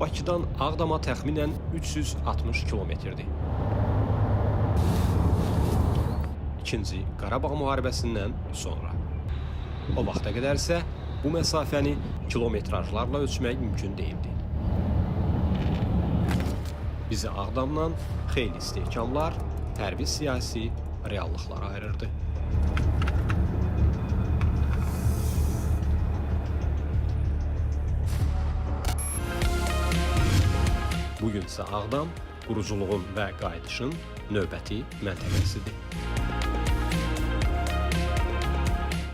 Bakıdan Ağdama təxminən 360 kilometrdir. İkinci Qarabağ müharibəsindən sonra. O vaxta qədər isə bu məsafəni kilometrajlarla ölçmək mümkün değildi. Bizi Ağdamdan xeyli istehkamlar, hərbi siyasi reallıqlar ayırırdı. Bugün isə Ağdam quruculuğun və qayıdışın növbəti məntəqəsidir.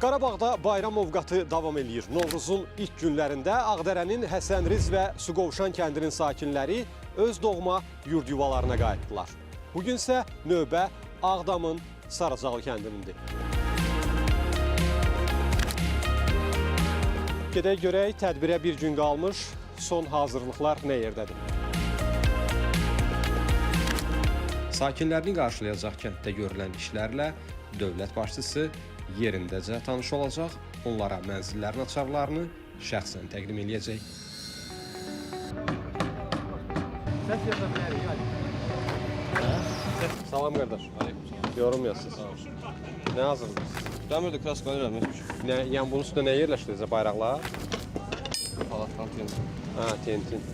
Qarabağda bayram ovqatı davam edir. Novruzun ilk günlərində Ağdərənin Həsənriz və Suqovuşan kəndinin sakinləri öz doğma yurd yuvalarına qayıtdılar. Bugün isə növbə Ağdamın Sarıcalı kəndinindir. Gedək görək, tədbirə bir gün qalmış, son hazırlıqlar nə yerdədir? Sakinlərini qarşılayacaq kənddə görülən işlərlə dövlət başçısı yerindəcə tanış olacaq, onlara mənzillərin açarlarını şəxsən təqdim edəcək. Salam qardaş. Yorum yazsınız. Nə hazırlıyorsunuz? Dəmirdə kraska eləmək. Yəni bunun üstündə nə yerləşdirəcək bayraqlar? Palatdan tentin. Ha, tentin.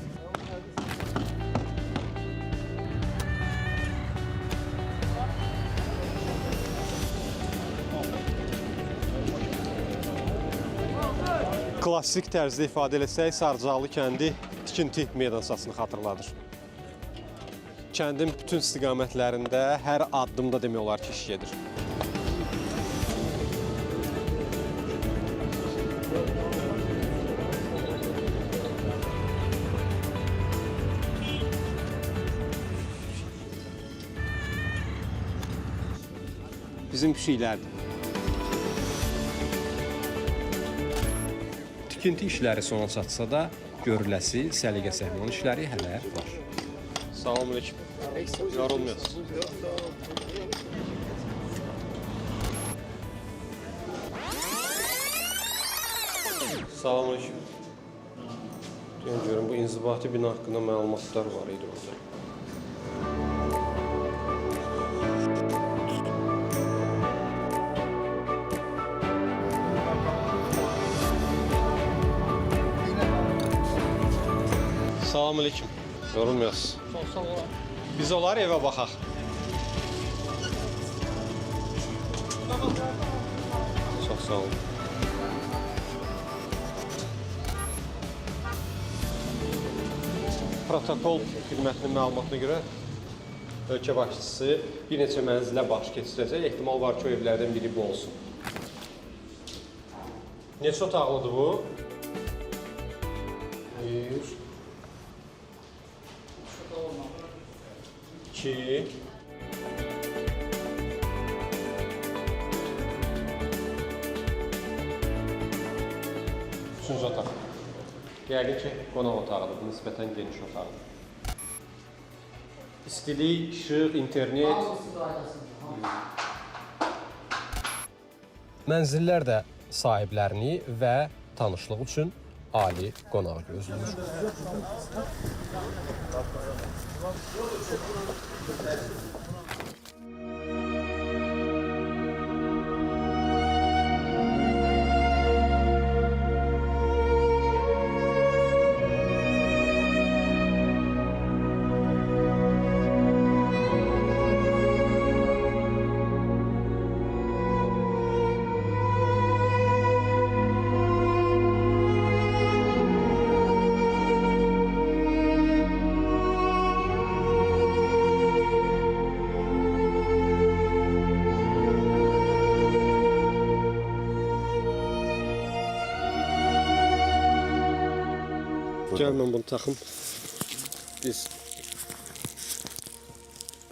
Klassik tərzdə ifadə etsək, Sarıcalı kəndi tikinti meydansasını xatırladır. Kəndin bütün istiqamətlərində hər addımda demək olar ki, iş gedir. Bizim pişiklərdir. Tikinti işləri sona çatsa da, görüləsi səliqə-səhman işləri hələ var. Salamünaleyküm. Yorulmuyorsunuz. Salamünaleyküm. Görün, bu inzibati bina haqqında məlumatlar var idi orada. Salamünaleyküm. Yorulmuyoruz. Çox sağ olun. Biz olar evə baxaq. Çox sağ olun. Protokol xidmətinin məlumatına görə ölkə başçısı bir neçə mənzilə baş keçirəcək. Ehtimal var ki, o evlərdən biri bu olsun. Neçə otaqlıdır bu? 1 2 3-cü otaq. Yəqin ki, qonaq otağıdır, nisbətən geniş otaqdır. İstilik, işıq, internet. Mənzillər də sahiblərini və tanışlıq üçün ali qonağı gözləyir. Gəl mən bunu taxım. Biz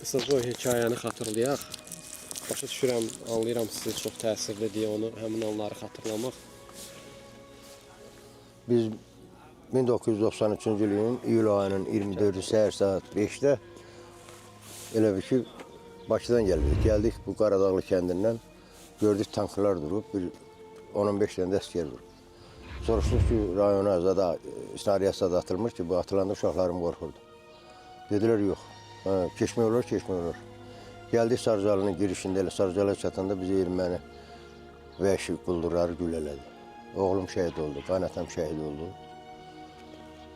qısaca o hekayəni xatırlayaq. Başa düşürəm, anlayıram sizi çox təsirli deyə onu, həmin anları xatırlamaq. Biz 1993-cü ilin iyul ayının 24-cü səhər saat 5-də elə bir ki, Bakıdan gəldik. Gəldik bu Qaradağlı kəndindən, gördük tanklar durub, bir 10-15 dənə də əskər durub. Soruşduq ki, rayona zada, snaryad zada atılmış ki, bu atılanda uşaqlarım qorxurdu. Dedilər, yox, keçmək olar, keçmək olar. Gəldik Sarıcalının girişində, elə Sarıcala çatanda bizi erməni vəhşi quldurları güllələdi. Oğlum şəhid oldu, qaynatam şəhid oldu.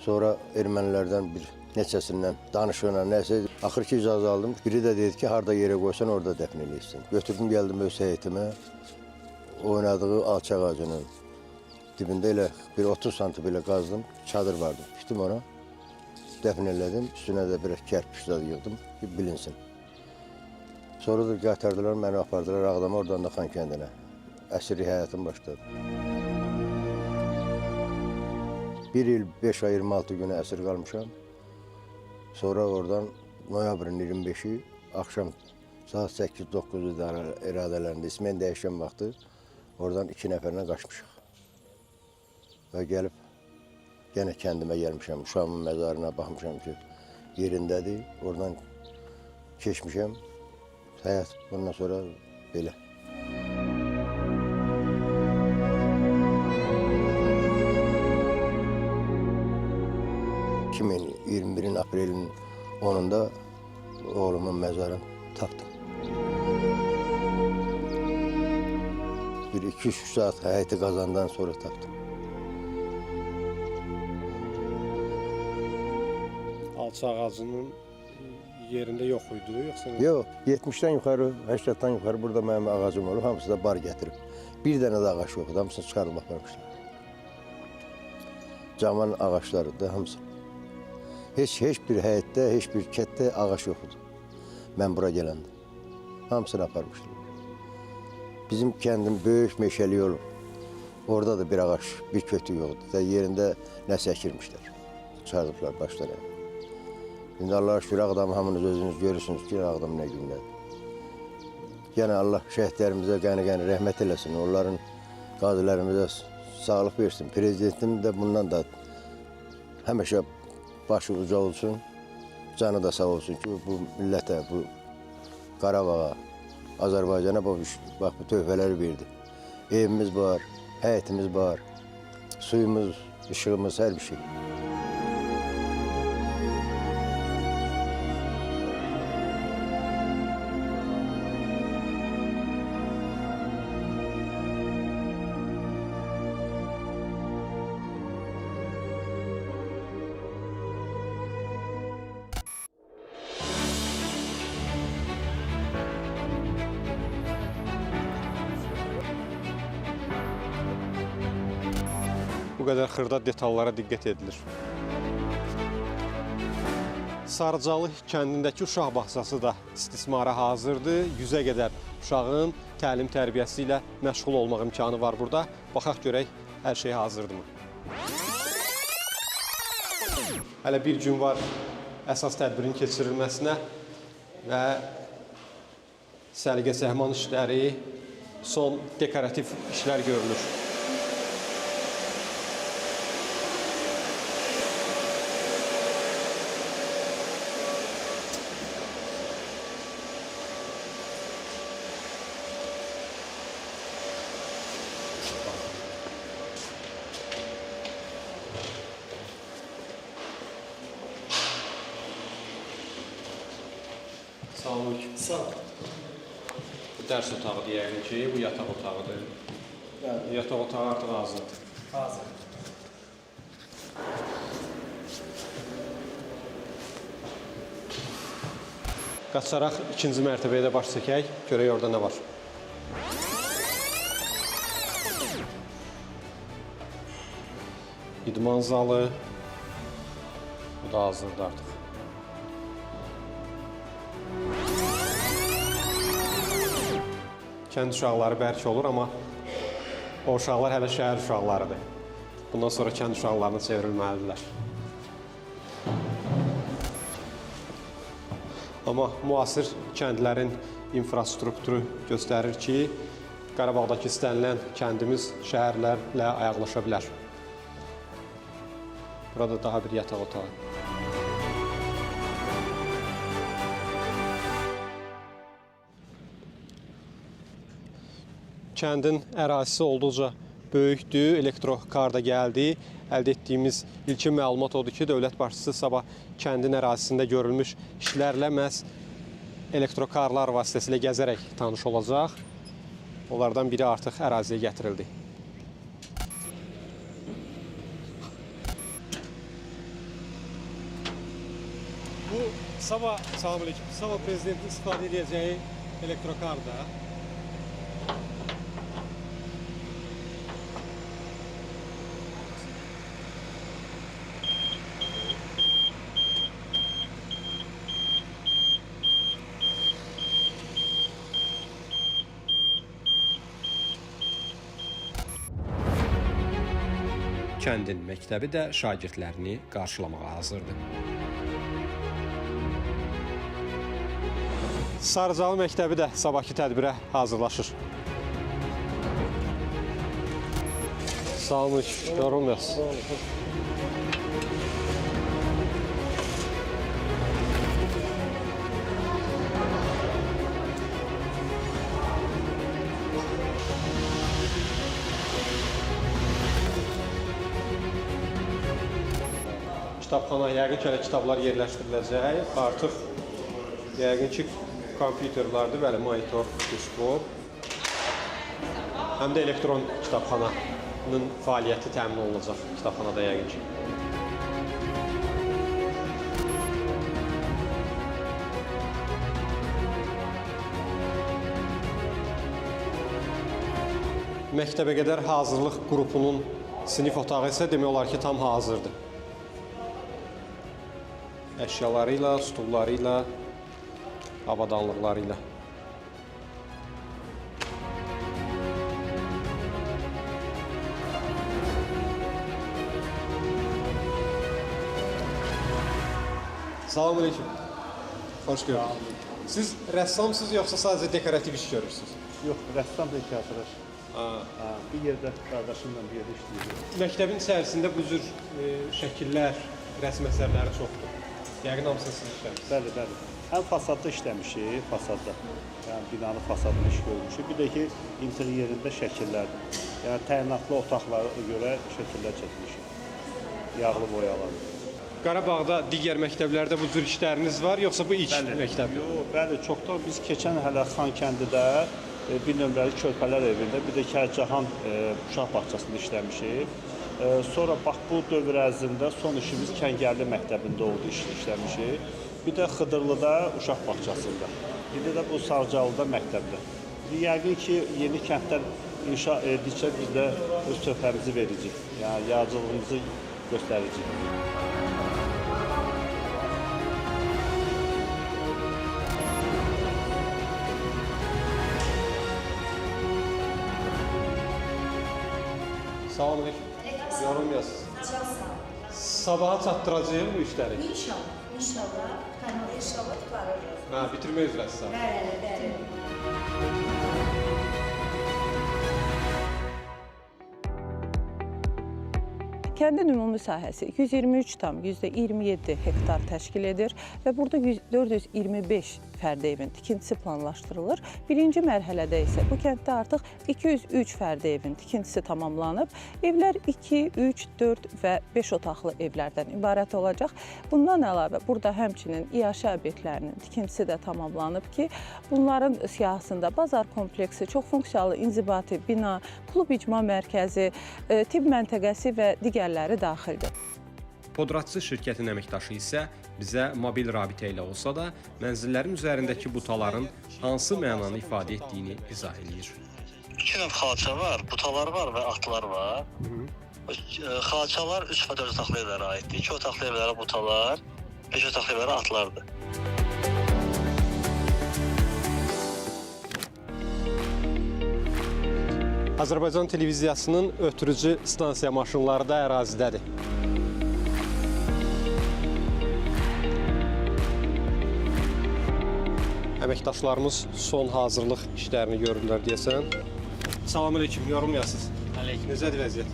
Sonra ermənilərdən bir neçəsindən danışığına nəsə, axır ki icazə aldım. Biri də dedi ki, harda yerə qoysan orada dəfn eləyirsin. Götürdüm, gəldim öz həyətimə, oynadığı alçaq ağacının dibində elə bir 30 santim belə qazdım, çadır vardı. Gittim ona, dəfn elədim, üstünə də bir kərpiç də yığdım ki, bilinsin. Sonra da qaytardılar, məni apardılar Ağdama, oradan da Xankəndinə. Əsirlik həyatım başladı. 1 il 5 ay 26 günə əsir qalmışam. Sonra oradan noyabrın 25-i axşam saat 8-9 iradələrində ismen dəyişən vaxtı oradan 2 nəfərlə qaçmışıq. Və gəlib yenə kəndimə gəlmişəm, uşağımın məzarına baxmışam ki, yerindədir. Oradan keçmişəm. Həyat bundan sonra belə. 2021 aprelin 10'unda oğlumun məzarını tapdım. Bir 2-3 saat həyati qazandan sonra tapdım. Alçaq ağacının yerində yox idi, yoxsa? Yox, 70'den yuxarı, 80'dan yuxarı burada mənim ağacım olub, hamısı da bar gətirib. Bir dənə də ağac yoxdur, hamısını çıxarıb aparmışlar. Caman ağaçları da hamısı. Heç bir həyətdə, heç bir kətdə ağac yoxdur. Mən bura gələndə. Hamısını aparmışlar. Bizim kəndim böyük meşəli olub. Orada da bir ağac, bir kötü yoxdur. Da yerində nəsə əkirmişlər. Çıxardıblar başlarına. İndi Allah'a şükür Ağdamı hamınız özünüz görürsünüz ki, Ağdam nə gündədir. Yəni Allah şəhidlərimizə qəni rəhmət eləsin. Onların qazilərimizə sağlıq versin. Prezidentim də bundan da həmişə başı uca olsun, canı da sağ olsun ki, bu millətə, bu Qarabağa, Azərbaycana bax bu töhfələri verdi. Evimiz var, həyətimiz var, suyumuz, işığımız, hər bir şey. Bu qədər xırda detallara diqqət edilir. Sarıcalı kəndindəki uşaq bağçası da istismara hazırdır. 100-ə qədər uşağın təlim tərbiyəsi ilə məşğul olmaq imkanı var burada. Baxaq görək, hər şey hazırdırmı? Hələ bir gün var əsas tədbirin keçirilməsinə və səliqə-səhman işləri, son dekorativ işlər görülür. Sağ ol. Bu dərs otağı deyəlim ki, bu yataq otağıdır. Yataq otağı artıq hazırdır. Hazır. Qaçaraq ikinci mərtəbəyə də baş çəkək, görək orada nə var. İdman zalı, bu da hazırdır artıq. Kənd uşaqları bərk olur, amma o uşaqlar hələ şəhər uşaqlarıdır. Bundan sonra kənd uşaqlarına çevrilməlidirlər. Amma müasir kəndlərin infrastrukturu göstərir ki, Qarabağdakı istənilən kəndimiz şəhərlərlə ayaqlaşa bilər. Burada daha bir yataq otağı. Kəndin ərazisi olduqca böyükdür, elektrokar da gəldi. Əldə etdiyimiz ilkin məlumat odur ki, dövlət başçısı sabah kəndin ərazisində görülmüş işlərlə məhz elektrokarlar vasitəsilə gəzərək tanış olacaq. Onlardan biri artıq əraziyə gətirildi. Bu sabah, salam aleyküm, sabah prezidentin istifadə edəcəyi elektrokarda. Kəndin məktəbi də şagirdlərini qarşılamağa hazırdır. Sarıcalı məktəbi də sabahki tədbirə hazırlaşır. Salam aleyküm, yorulmayasın. Kitabxana, yəqin ki, kitablar yerləşdiriləcək. Artıq yəqin ki, kompüterlərdir, bəli, monitor, diskop. Həm də elektron kitabxananın fəaliyyəti təmin olunacaq kitabxanada yəqin ki. Məktəbə qədər hazırlıq qrupunun sinif otağı isə demək olar ki, tam hazırdır. Əşyalarıyla, stullarıyla, avadanlıqlarıyla. Salam aleyküm. Hoş gördük. Siz rəssamsınız yoxsa sadəcə dekorativ iş görürsünüz? Yox, rəssam da hekayətlər. Bir yerdə qardaşımla bir yerdə işləyirik. Məktəbin içərisində bu cür şəkillər, rəsm əsərləri çoxdur. Yəqin hamısını siz işləmişsiniz. Bəli, bəli. Həm fasadda işləmişik, fasadda. Yəni binanın fasadını iş görmüşük. Bir də ki, interyerində şəkillərdir. Yəni təyinatlı otaqlara görə şəkillər çəkmişik. Yağlı boyalar. Qarabağda digər məktəblərdə bu cür işləriniz var, yoxsa bu ilk məktəb? Yox, bəli, çoxdan biz keçən hələ Xankəndidə bir nömrəli körpələr evində, bir də Kərkicahan uşaq bağçasında işləmişik. Sonra bax bu dövr ərzində son işimiz Kəngərli məktəbində oldu, işləmişik. Bir də Xıdırlıda uşaq bağçasında. Bir də bu Sarıcalıda məktəbdə. Yəqin ki, yeni kəndlər inşa edildikcə biz də öz töhfəmizi verəcəyik. Yəni yaradıcılığımızı göstərəcəyik. Salam aleyküm. Yorulmayasınız. Sabaha çatdıracağıq bu işləri. İnşallah, inşallah. Kanalı inşallah tutarırız. Bitirmək üzrəsiz. Bəli, bəli. Kəndin ümumi sahəsi 223,27 hektar təşkil edir və burada 425 fərdi evin tikintisi planlaşdırılır. Birinci mərhələdə isə bu kənddə artıq 203 fərdi evin tikintisi tamamlanıb. Evlər 2, 3, 4 və 5 otaqlı evlərdən ibarət olacaq. Bundan əlavə burada həmçinin iaşə obyektlərinin tikintisi də tamamlanıb ki, bunların siyahısında bazar kompleksi, çoxfunksiyalı inzibati bina, klub icma mərkəzi, tibb məntəqəsi və digərləri daxildir. Podratçı şirkətin əməkdaşı isə bizə mobil rabitə ilə olsa da, mənzillərin üzərindəki butaların hansı mənanı ifadə etdiyini izah edir. İki növ xalça var, butalar var və atlar var. Xalçalar 3 və 4 otaqlı evlərə aiddir. 2 otaqlı evlərə butalar, 5 otaqlı evlərə atlardır. Azərbaycan televiziyasının ötürücü stansiya maşınları da ərazidədir. Əməkdaşlarımız son hazırlıq işlərini görürlər deyəsən. Salam aleyküm, yorulmayasınız. Aleyküm. Necədir vəziyyət?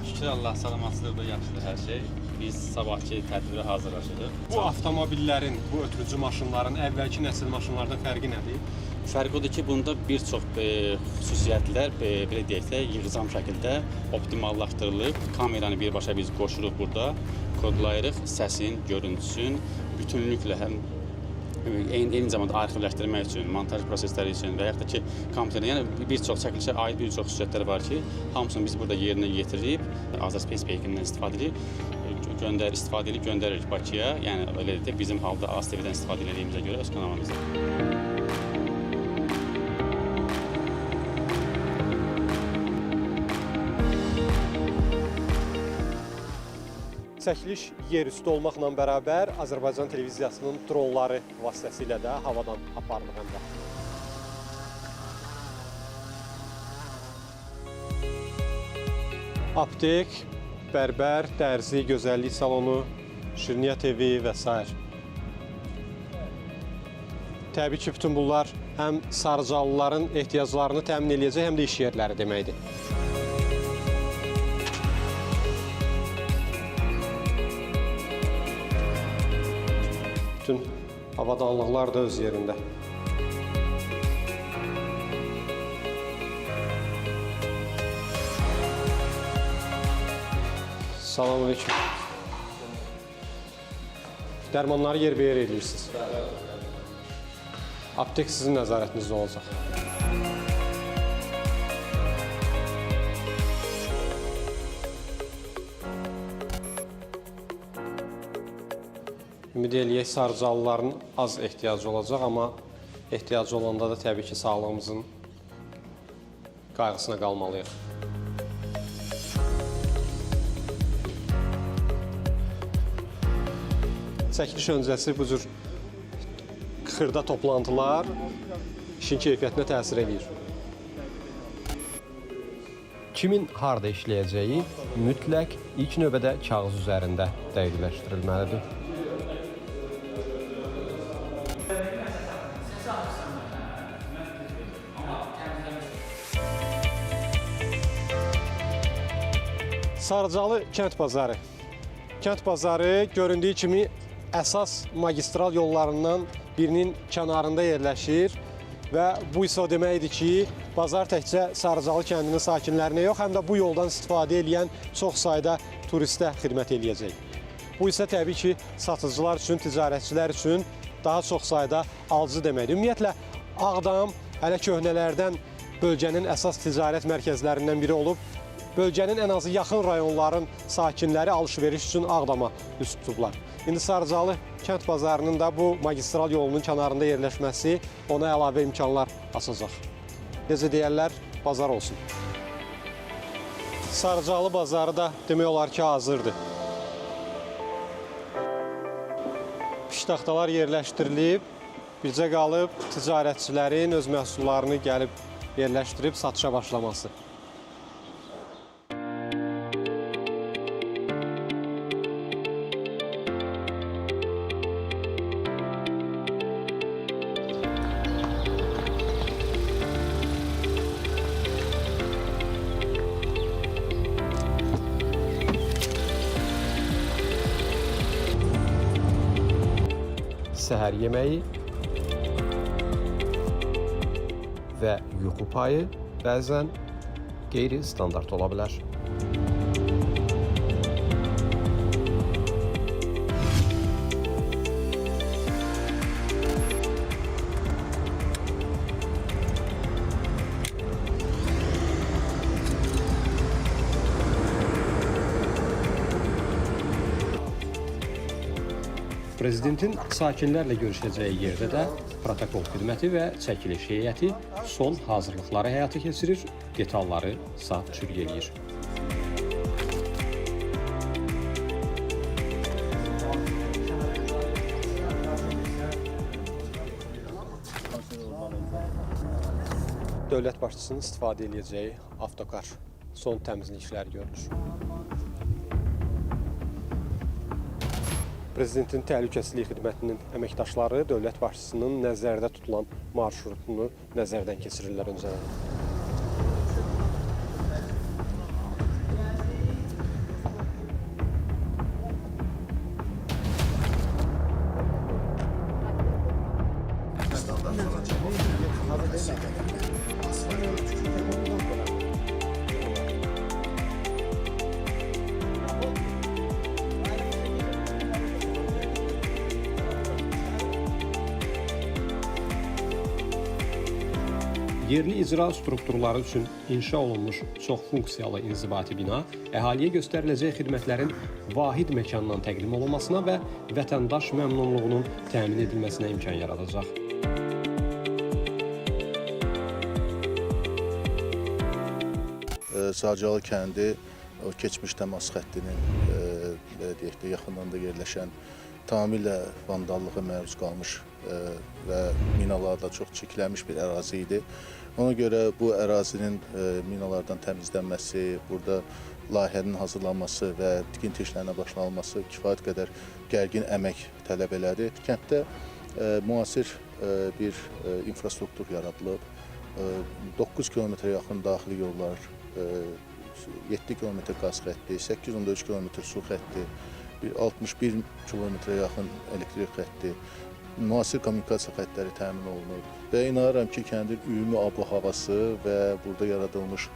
Şükür Allah salamatçılıqda yaxşıdır hər şey. Biz sabahki tədbirə hazırlaşırıq. Bu avtomobillərin, bu ötürücü maşınların əvvəlki nəsil maşınlardan fərqi nədir? Fərq odur ki, bunda bir çox xüsusiyyətlər belə deyək də yığcam şəkildə optimallaşdırılıb. Kameranı birbaşa biz qoşuruq burada, kodlayırıq səsin, görüntüsün, bütünlüklə həm eyni zamanda arxivləşdirmək üçün, montaj prosesləri üçün və yaxud da ki, kompüterdə, yəni bir çox çəkilişə aid bir çox xüsusiyyətlər var ki, hamısını biz burada yerinə yetirib, Azaspace Bake'indən istifadə edib göndəririk Bakıya. Yəni elə də bizim halda ASTV-dən istifadə edildiyimizə görə öz kanalımızda. Çəkiliş yerüstü olmaqla bərabər Azərbaycan televiziyasının dronları vasitəsilə də havadan aparılır həm də. Aptek, bərbər, dərzi, gözəllik salonu, şirniyyat evi və s. Təbii ki, bütün bunlar həm Sarıcalıların ehtiyaclarını təmin edəcək, həm də iş yerləri deməkdir. Bütün avadanlıqlar da öz yerində. Salamünaleyküm. Dərmanları yerbəyer edirsiniz. Aptek sizin nəzarətinizdə olacaq. Ümid eləyək, Sarıcalıların az ehtiyacı olacaq, amma ehtiyacı olanda da təbii ki, sağlığımızın qayğısına qalmalıyıq. Çəkiliş öncəsi bu cür xırda toplantılar işin keyfiyyətinə təsir edir. Kimin harda işləyəcəyi mütləq ilk növbədə kağız üzərində dəqiqləşdirilməlidir. Sarıcalı kənd bazarı. Kənd bazarı göründüyü kimi əsas magistral yollarından birinin kənarında yerləşir və bu isə o deməkdir ki, bazar təkcə Sarıcalı kəndinin sakinlərinə yox, həm də bu yoldan istifadə edən çox sayda turistə xidmət eləyəcək. Bu isə təbii ki, satıcılar üçün, ticarətçilər üçün daha çox sayda alıcı deməkdir. Ümumiyyətlə, Ağdam hələ köhnələrdən bölgənin əsas ticarət mərkəzlərindən biri olub. Bölgənin ən azı yaxın rayonların sakinləri alış-veriş üçün Ağdama üst tutublar. İndi Sarıcalı kənd bazarının da bu magistral yolunun kənarında yerləşməsi ona əlavə imkanlar açacaq. Necə deyərlər, bazar olsun. Sarıcalı bazarı da demək olar ki, hazırdır. Piştaxtalar yerləşdirilib, bircə qalıb ticarətçilərin öz məhsullarını gəlib yerləşdirib satışa başlaması. Səhər yeməyi və yuxu payı bəzən qeyri-standart ola bilər. Prezidentin sakinlərlə görüşəcəyi yerdə də protokol xidməti və çəkiliş heyəti son hazırlıqları həyata keçirir, detalları saat çürük eləyir. Dövlət başçısının istifadə edəcəyi avtokar son təmizlik işləri görülür. Prezidentin Təhlükəsizlik Xidmətinin əməkdaşları dövlət başçısının nəzərdə tutulan marşrutunu nəzərdən keçirirlər öncədən. Yerli icra strukturları üçün inşa olunmuş çox funksiyalı inzibati bina əhaliyə göstəriləcək xidmətlərin vahid məkandan təqdim olunmasına və vətəndaş məmnunluğunun təmin edilməsinə imkan yaradacaq. Sağcalı kəndi o keçmiş təmas xəttinin belə deyək də yaxınlığında yerləşən tamamilə vandallığa məruz qalmış və minalarla çox çirklənmiş bir ərazi idi. Ona görə bu ərazinin minalardan təmizlənməsi, burada layihənin hazırlanması və tikinti işlərinə başlanılması kifayət qədər gərgin əmək tələb elədi. Kənddə müasir bir infrastruktur yaradılıb. 9 kilometrə yaxın daxili yollar, 7 kilometr qaz xətti, 813 kilometr su xətti, 61 kilometrə yaxın elektrik xətti, müasir kommunikasiya xəttləri təmin olunur. Və inanıram ki, kəndin ümumi ab-havası və burada yaradılmış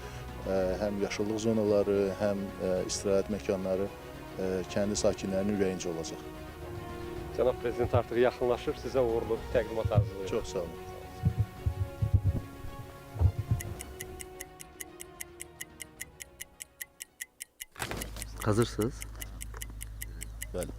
həm yaşıllıq zonaları, həm istirahət məkanları kəndi sakinlərinin ürəyincə olacaq. Cənab Prezident artıq yaxınlaşır, sizə uğurlu təqdimat arzulayıram. Çox sağ olun. Hazırsınız? Bəli.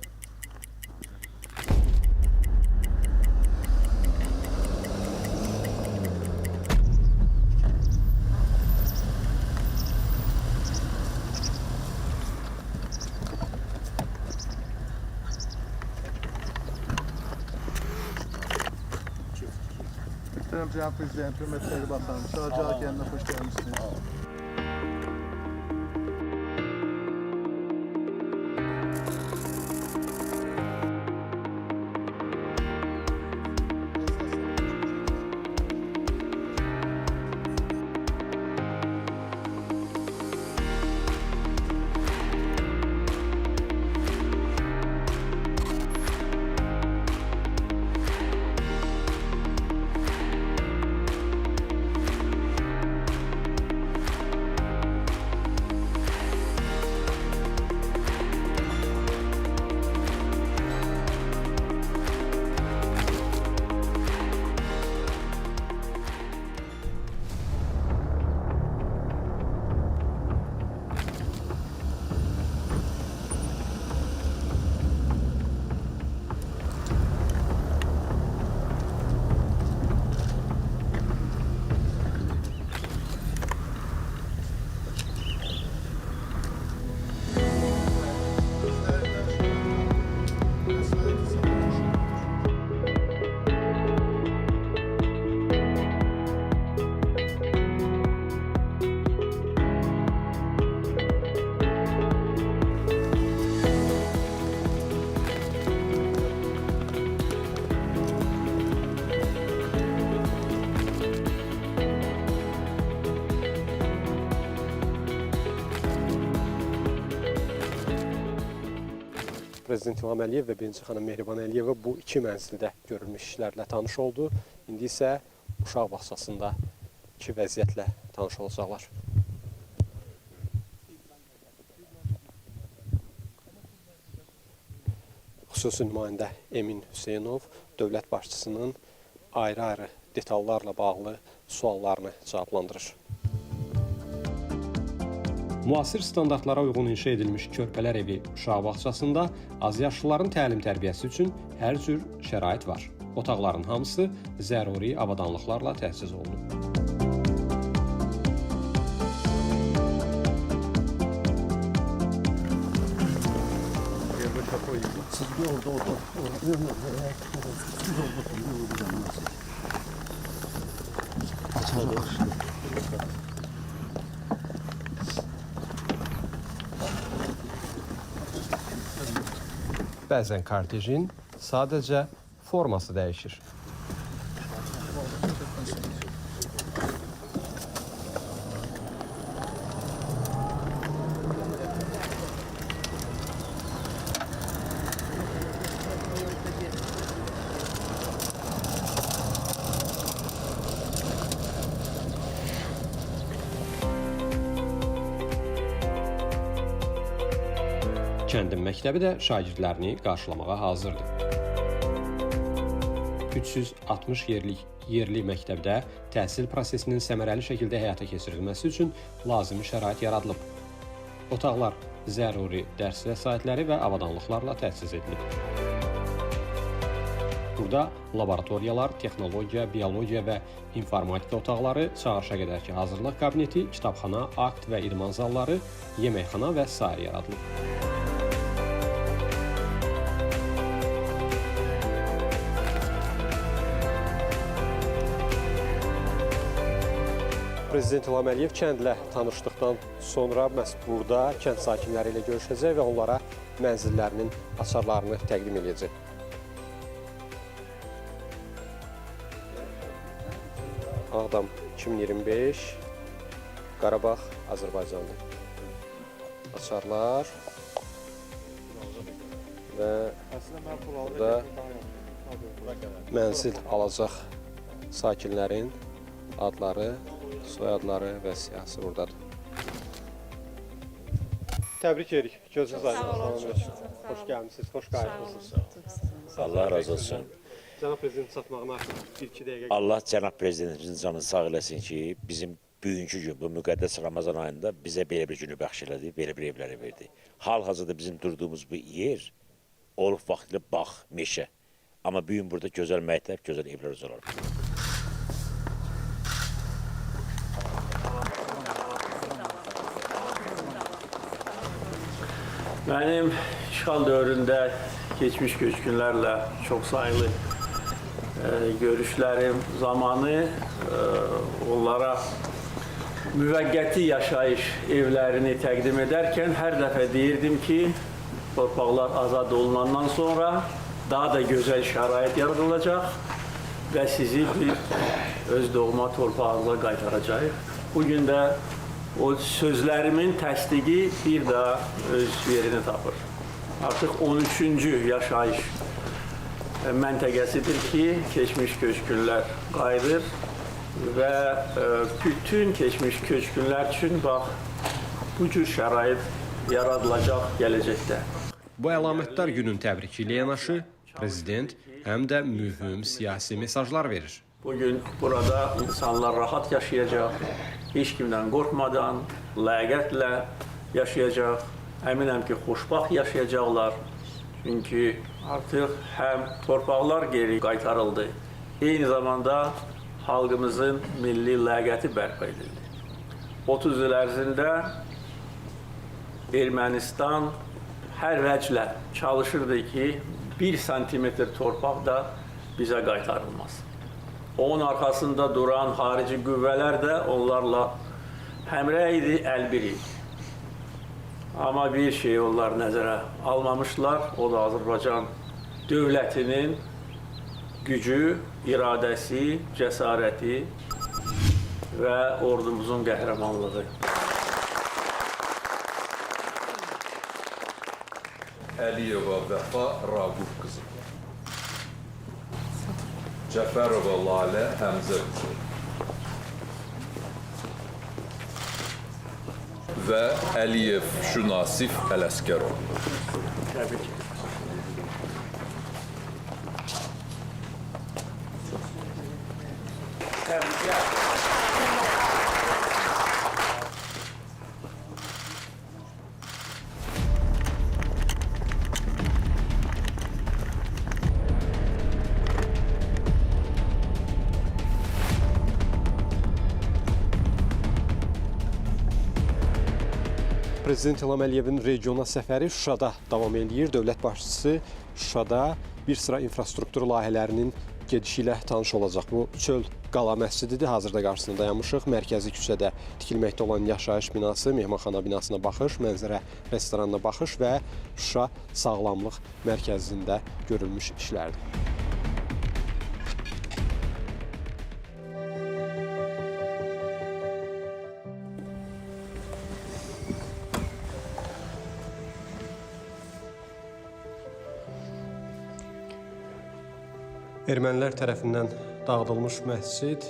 Cənab Prezident, hörmətli Bakanım, Sağcalı kəndinə xoş gəlmişsiniz. Prezident İlham Əliyev və birinci xanım Mehriban Əliyeva bu iki mənzildə görülmüş işlərlə tanış oldu. İndi isə uşaq bağçasındakı vəziyyətlə tanış olacaqlar. Xüsusi nümayəndə Emin Hüseynov dövlət başçısının ayrı-ayrı detallarla bağlı suallarını cavablandırır. Müasir standartlara uyğun inşa edilmiş körpələr evi uşaq bağçasında azyaşlıların təlim-tərbiyəsi üçün hər cür şərait var. Otaqların hamısı zəruri avadanlıqlarla təchiz olunub. Bəzən kortejin sadəcə forması dəyişir. Kəndin məktəbi də şagirdlərini qarşılamağa hazırdır. 360 yerlik yerli məktəbdə təhsil prosesinin səmərəli şəkildə həyata keçirilməsi üçün lazımi şərait yaradılıb. Otaqlar zəruri dərs vəsaitləri və avadanlıqlarla təchiz edilib. Burada laboratoriyalar, texnologiya, biologiya və informatika otaqları, çağırışa qədərki hazırlıq kabineti, kitabxana, akt və idman zalları, yeməkxana və sair yaradılıb. Prezident İlham Əliyev kəndlə tanışdıqdan sonra məhz burada kənd sakinləri ilə görüşəcək və onlara mənzillərinin açarlarını təqdim edəcək. Ağdam 2025, Qarabağ, Azərbaycandır. Açarlar və burada mənzil alacaq sakinlərin adları, soyadları və siyasi buradadır. Təbrik edirik. Gözünüz aydın. Xoş gəlmisiniz, xoş qayıtmışsınız. Allah razı olsun. Cənab Prezident çatmağına bir-iki dəqiqə. Allah Cənab Prezidentimizin canını sağ eləsin ki, bizim bugünkü gün, bu müqəddəs Ramazan ayında bizə belə bir günü bəxş elədi, belə bir evləri verdi. Hal-hazırda bizim durduğumuz bu yer, olub vaxtlı bağ, meşə. Amma bugün burada gözəl məktəb, gözəl evlər olar. Mənim işğal dövründə keçmiş köçkünlərlə çox sayılı görüşlərim zamanı onlara müvəqqəti yaşayış evlərini təqdim edərkən hər dəfə deyirdim ki, torpaqlar azad olunandan sonra daha da gözəl şərait yaradılacaq və sizi bir öz doğma torpağınıza qaytaracaq. Bugün də o sözlərimin təsdiqi bir daha öz yerini tapır. Artıq 13-cü yaşayış məntəqəsidir ki, keçmiş köçkünlər qayıdır və bütün keçmiş köçkünlər üçün bax, bu cür şərait yaradılacaq gələcəkdə. Bu əlamətdar günün təbriki ilə yanaşı, Prezident həm də mühüm siyasi mesajlar verir. Bugün burada insanlar rahat yaşayacaq, heç kimdən qorxmadan, ləyaqətlə yaşayacaq. Əminəm ki, xoşbaxt yaşayacaqlar. Çünki artıq həm torpaqlar geri qaytarıldı, eyni zamanda xalqımızın milli ləyaqəti bərpa edildi. 30 il ərzində Ermənistan hər vəclə çalışırdı ki, 1 santimetr torpaq da bizə qaytarılmaz. Onun arxasında duran xarici qüvvələr də onlarla həmrəy idi, əlbir idi. Amma bir şey onlar nəzərə almamışlar, o da Azərbaycan dövlətinin gücü, iradəsi, cəsarəti və ordumuzun qəhrəmanlığı. Əliyeva Vəfa Raqub qızı. Cəfərova Lalə Həmzə qızı. Və Əliyev Şünasif Ələskərov. Təbrik ederim. Təbriklər. Prezident İlham Əliyevin regiona səfəri Şuşada davam edir. Dövlət başçısı Şuşada bir sıra infrastruktur layihələrinin gedişi ilə tanış olacaq. Bu Çöl Qala məscididir. Hazırda qarşısında dayanmışıq. Mərkəzi küçədə tikilməkdə olan yaşayış binası, mehmanxana binasına baxış, mənzərə restoranına baxış və Şuşa Sağlamlıq Mərkəzində görülmüş işlərdir. Ermənilər tərəfindən dağıdılmış məscid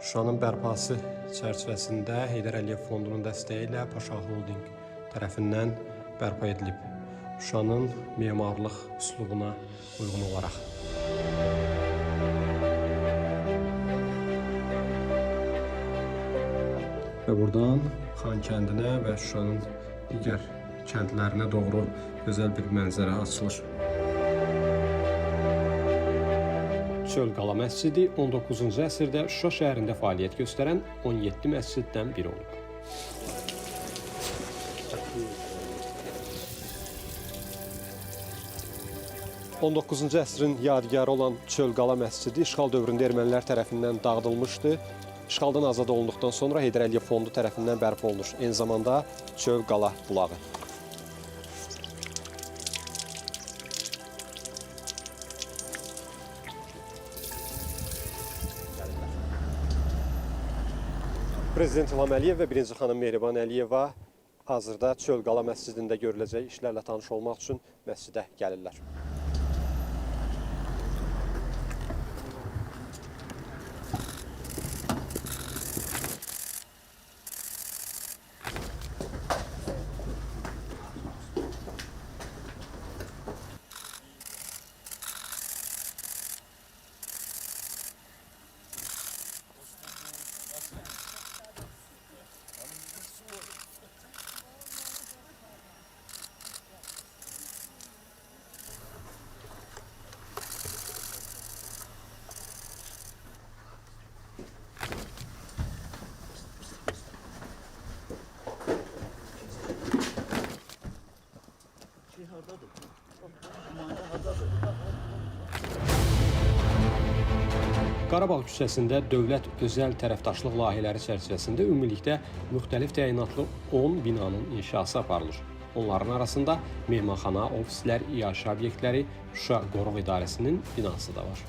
Şuşanın bərpası çərçivəsində Heydər Əliyev Fondunun dəstəyi ilə Paşa Holding tərəfindən bərpa edilib. Şuşanın memarlıq üslubuna uyğun olaraq. Və buradan Xan kəndinə və Şuşanın digər kəndlərinə doğru gözəl bir mənzərə açılır. Çölqala məscidi 19-cu əsrdə Şuşa şəhərində fəaliyyət göstərən 17 məsciddən biri olub. On 19-cu əsrin yadigarı olan Çölqala məscidi işğal dövründə ermənilər tərəfindən dağıdılmışdı. İşğaldan azad olunduqdan sonra Heydər Əliyev Fondu tərəfindən bərpa olunur. Eyni zamanda Çölqala bulağı. Prezident İlham Əliyev və birinci xanım Mehriban Əliyeva hazırda Çölqala məscidində görüləcək işlərlə tanış olmaq üçün məscidə gəlirlər. Qarabağ küçəsində dövlət özəl tərəfdaşlıq layihələri çərçivəsində ümumilikdə müxtəlif təyinatlı 10 binanın inşası aparılır. Onların arasında mehmanxana, ofislər, iaşə obyektləri, Şuşa Qoruq İdarəsinin binası da var.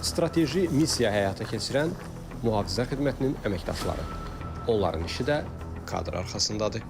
Strateji missiya həyata keçirən mühafizə xidmətinin əməkdaşları. Onların işi də kadr arxasındadır.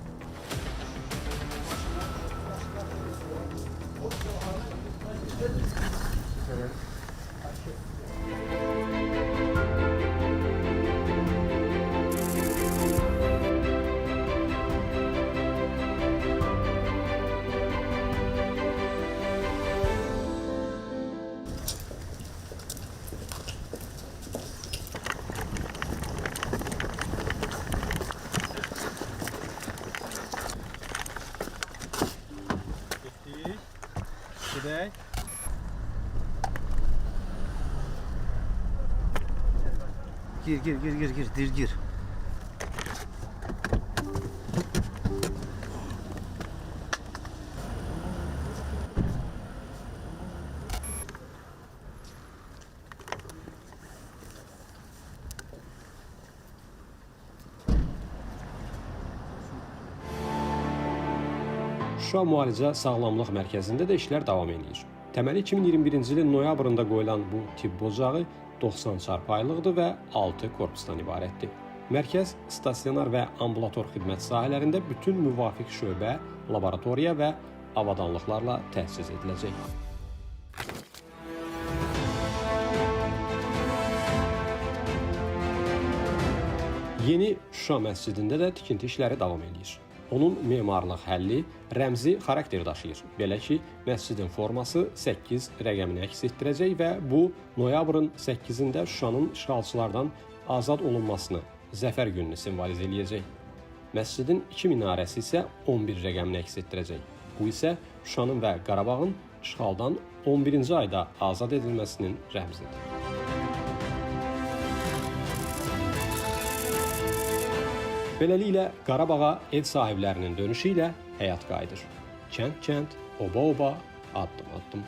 Gir. Şuşa Müalicə Sağlamlıq Mərkəzində də işlər davam edir. Təməli 2021-ci ilin noyabrında qoyulan bu tibb ocağı 90 çarpayılıqdır və 6 korpusdan ibarətdir. Mərkəz stasionar və ambulator xidmət sahələrində bütün müvafiq şöbə, laboratoriya və avadanlıqlarla təchiz ediləcək. Yeni Şuşa məscidində də tikinti işləri davam edir. Onun memarlıq həlli rəmzi xarakter daşıyır. Belə ki, məscidin forması 8 rəqəmini əks etdirəcək və bu, noyabrın 8-də Şuşanın işğalçılardan azad olunmasını, zəfər gününü simvoliz eləyəcək. Məscidin 2 minarəsi isə 11 rəqəmini əks etdirəcək. Bu isə Şuşanın və Qarabağın işğaldan 11-ci ayda azad edilməsinin rəmzidir. Beləliklə, Qarabağa ev sahiblərinin dönüşü ilə həyat qayıdır. Kənd-kənd, oba-oba, addım-addım.